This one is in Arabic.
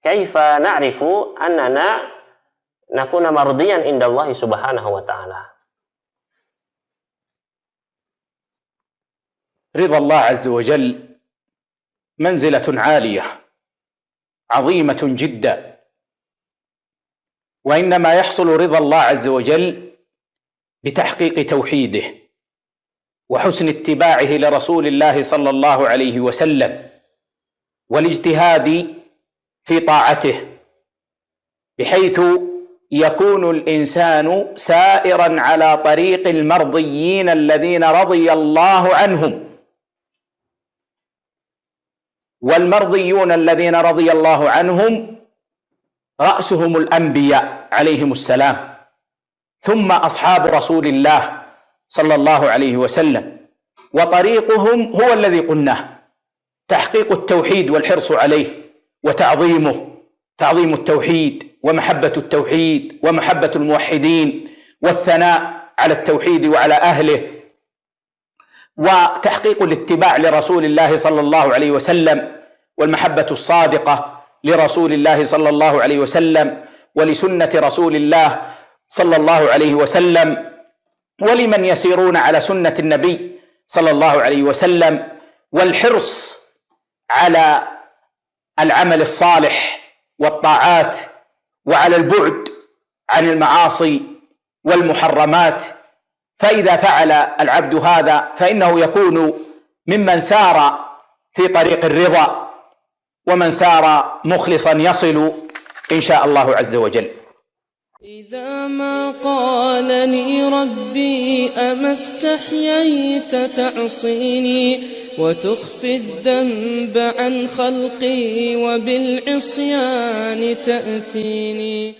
كيف نعرف أننا نكون مرضيا عند الله سبحانه وتعالى؟ رضا الله عز وجل منزلة عالية عظيمة جدا، وإنما يحصل رضا الله عز وجل بتحقيق توحيده وحسن اتباعه لرسول الله صلى الله عليه وسلم والاجتهاد في طاعته، بحيث يكون الإنسان سائرا على طريق المرضيين الذين رضي الله عنهم. والمرضيون الذين رضي الله عنهم رأسهم الأنبياء عليهم السلام، ثم أصحاب رسول الله صلى الله عليه وسلم، وطريقهم هو الذي قلناه: تحقيق التوحيد والحرص عليه وتعظيمه، تعظيم التوحيد ومحبة التوحيد ومحبة الموحدين والثناء على التوحيد وعلى أهله، وتحقيق الاتباع لرسول الله صلى الله عليه وسلم والمحبة الصادقة لرسول الله صلى الله عليه وسلم ولسنة رسول الله صلى الله عليه وسلم ولمن يسيرون على سنة النبي صلى الله عليه وسلم، والحرص على العمل الصالح والطاعات وعلى البعد عن المعاصي والمحرمات. فإذا فعل العبد هذا فإنه يكون ممن سار في طريق الرضا، ومن سار مخلصا يصل إن شاء الله عز وجل. إذا ما قالني ربي أما استحييت تعصيني وتخفي الذنب عن خلقي وبالعصيان تأتيني.